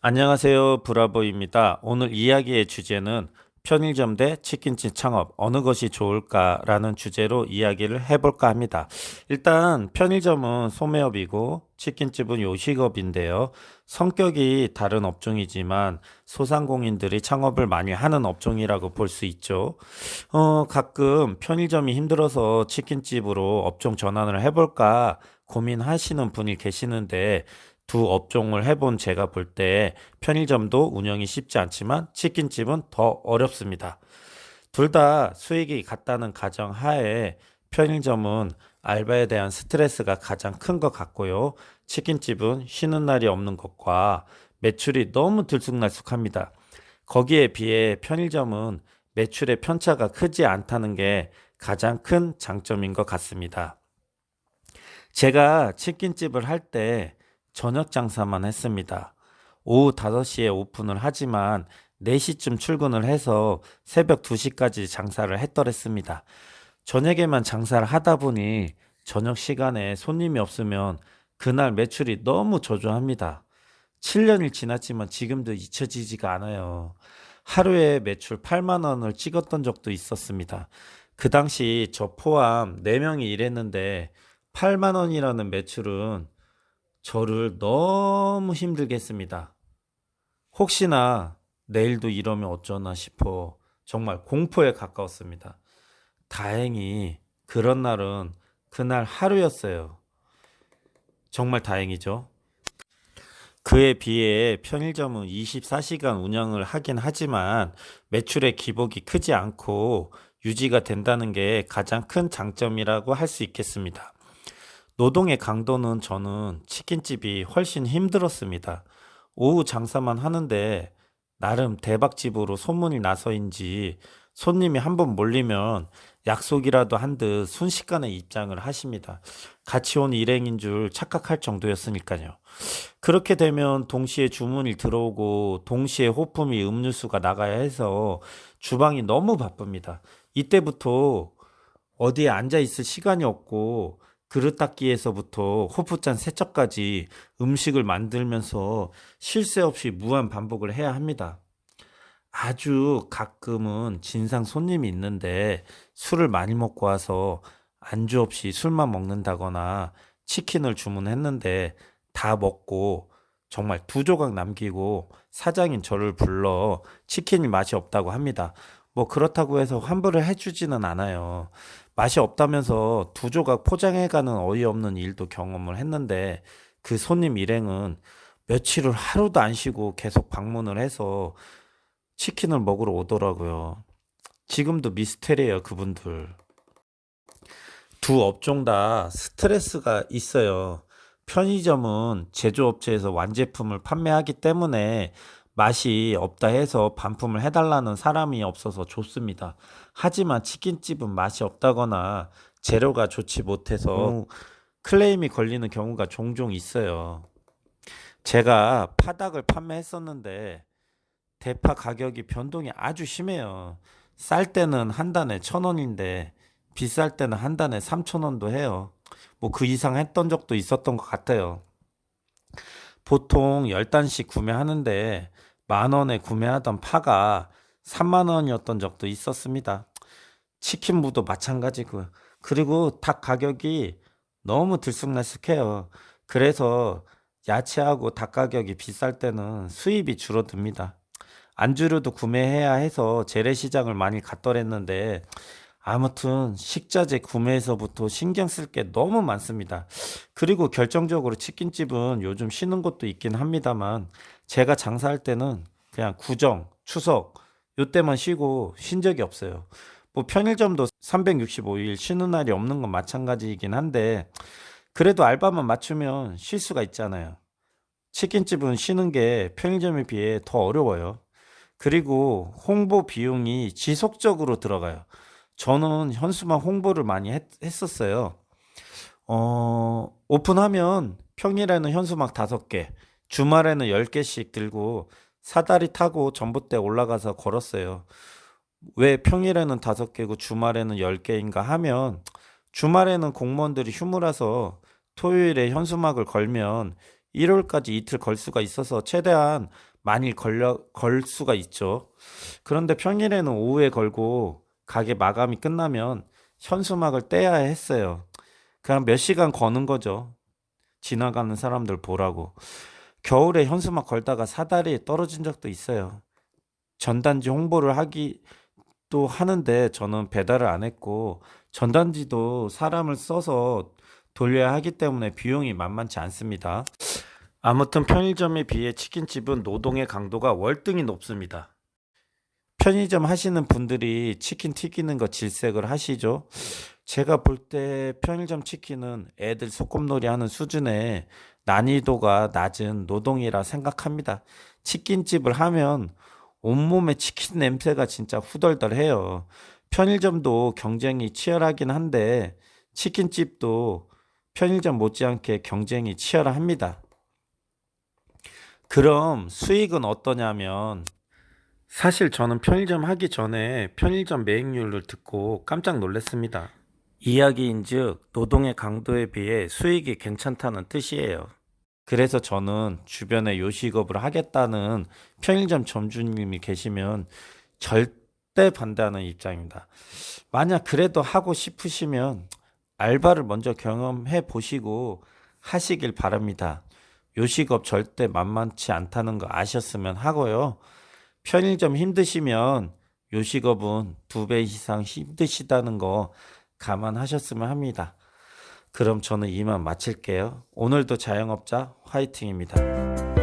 안녕하세요. 브라보입니다. 오늘 이야기의 주제는 편의점 대 치킨집 창업 어느 것이 좋을까라는 주제로 이야기를 해볼까 합니다. 일단 편의점은 소매업이고 치킨집은 요식업인데요. 성격이 다른 업종이지만 소상공인들이 창업을 많이 하는 업종이라고 볼 수 있죠. 가끔 편의점이 힘들어서 치킨집으로 업종 전환을 해볼까 고민하시는 분이 계시는데 두 업종을 해본 제가 볼 때 편의점도 운영이 쉽지 않지만 치킨집은 더 어렵습니다. 둘 다 수익이 같다는 가정 하에 편의점은 알바에 대한 스트레스가 가장 큰 것 같고요. 치킨집은 쉬는 날이 없는 것과 매출이 너무 들쑥날쑥합니다. 거기에 비해 편의점은 매출의 편차가 크지 않다는 게 가장 큰 장점인 것 같습니다. 제가 치킨집을 할 때 저녁 장사만 했습니다. 오후 5시에 오픈을 하지만 4시쯤 출근을 해서 새벽 2시까지 장사를 했더랬습니다. 저녁에만 장사를 하다 보니 저녁 시간에 손님이 없으면 그날 매출이 너무 저조합니다. 7년이 지났지만 지금도 잊혀지지가 않아요. 하루에 매출 8만 원을 찍었던 적도 있었습니다. 그 당시 저 포함 4명이 일했는데 8만 원이라는 매출은 저를 너무 힘들게 했습니다. 혹시나 내일도 이러면 어쩌나 싶어 정말 공포에 가까웠습니다. 다행히 그런 날은 그날 하루였어요. 정말 다행이죠. 그에 비해 편의점은 24시간 운영을 하긴 하지만 매출의 기복이 크지 않고 유지가 된다는 게 가장 큰 장점이라고 할 수 있겠습니다. 노동의 강도는 저는 치킨집이 훨씬 힘들었습니다. 오후 장사만 하는데 나름 대박집으로 소문이 나서인지 손님이 한 번 몰리면 약속이라도 한 듯 순식간에 입장을 하십니다. 같이 온 일행인 줄 착각할 정도였으니까요. 그렇게 되면 동시에 주문이 들어오고 동시에 호품이 음료수가 나가야 해서 주방이 너무 바쁩니다. 이때부터 어디에 앉아 있을 시간이 없고 그릇 닦기에서부터 호프잔 세척까지 음식을 만들면서 쉴 새 없이 무한 반복을 해야 합니다. 아주 가끔은 진상 손님이 있는데 술을 많이 먹고 와서 안주 없이 술만 먹는다거나 치킨을 주문했는데 다 먹고 정말 2조각 남기고 사장인 저를 불러 치킨이 맛이 없다고 합니다. 뭐 그렇다고 해서 환불을 해주지는 않아요. 맛이 없다면서 2조각 포장해가는 어이없는 일도 경험을 했는데 그 손님 일행은 며칠을 하루도 안 쉬고 계속 방문을 해서 치킨을 먹으러 오더라고요. 지금도 미스테리예요, 그분들. 두 업종 다 스트레스가 있어요. 편의점은 제조업체에서 완제품을 판매하기 때문에 맛이 없다 해서 반품을 해달라는 사람이 없어서 좋습니다. 하지만 치킨집은 맛이 없다거나 재료가 좋지 못해서 클레임이 걸리는 경우가 종종 있어요. 제가 파닭을 판매했었는데 대파 가격이 변동이 아주 심해요. 쌀 때는 한 단에 1,000원인데 비쌀 때는 한 단에 3,000원도 해요. 뭐 그 이상 했던 적도 있었던 것 같아요. 보통 10단씩 구매하는데 만 원에 구매하던 파가 3만 원이었던 적도 있었습니다. 치킨무도 마찬가지고 그리고 닭 가격이 너무 들쑥날쑥해요. 그래서 야채하고 닭 가격이 비쌀 때는 수입이 줄어듭니다. 안주료도 구매해야 해서 재래시장을 많이 갔더랬는데 아무튼 식자재 구매에서부터 신경 쓸 게 너무 많습니다. 그리고 결정적으로 치킨집은 요즘 쉬는 곳도 있긴 합니다만 제가 장사할 때는 그냥 구정, 추석 요때만 쉬고 쉰 적이 없어요. 뭐 편의점도 365일 쉬는 날이 없는 건 마찬가지이긴 한데 그래도 알바만 맞추면 쉴 수가 있잖아요. 치킨집은 쉬는 게 편의점에 비해 더 어려워요. 그리고 홍보 비용이 지속적으로 들어가요. 저는 현수막 홍보를 많이 했었어요. 오픈하면 평일에는 현수막 5개, 주말에는 10개씩 들고 사다리 타고 전봇대 올라가서 걸었어요. 왜 평일에는 5개고 주말에는 10개인가 하면 주말에는 공무원들이 휴무라서 토요일에 현수막을 걸면 일요일까지 이틀 걸 수가 있어서 최대한 많이 걸 수가 있죠. 그런데 평일에는 오후에 걸고 가게 마감이 끝나면 현수막을 떼야 했어요. 그냥 몇 시간 거는 거죠. 지나가는 사람들 보라고. 겨울에 현수막 걸다가 사다리에 떨어진 적도 있어요. 전단지 홍보를 하기도 하는데 저는 배달을 안 했고, 전단지도 사람을 써서 돌려야 하기 때문에 비용이 만만치 않습니다. 아무튼 편의점에 비해 치킨집은 노동의 강도가 월등히 높습니다. 편의점 하시는 분들이 치킨 튀기는 거 질색을 하시죠? 제가 볼 때 편의점 치킨은 애들 소꿉놀이 하는 수준의 난이도가 낮은 노동이라 생각합니다. 치킨집을 하면 온몸에 치킨 냄새가 진짜 후덜덜해요. 편의점도 경쟁이 치열하긴 한데 치킨집도 편의점 못지않게 경쟁이 치열합니다. 그럼 수익은 어떠냐면, 사실 저는 편의점 하기 전에 편의점 매익률을 듣고 깜짝 놀랐습니다. 이야기인즉 노동의 강도에 비해 수익이 괜찮다는 뜻이에요. 그래서 저는 주변에 요식업을 하겠다는 편의점 점주님이 계시면 절대 반대하는 입장입니다. 만약 그래도 하고 싶으시면 알바를 먼저 경험해 보시고 하시길 바랍니다. 요식업 절대 만만치 않다는 거 아셨으면 하고요. 편의점 힘드시면 요식업은 2배 이상 힘드시다는 거 감안하셨으면 합니다. 그럼 저는 이만 마칠게요. 오늘도 자영업자 화이팅입니다.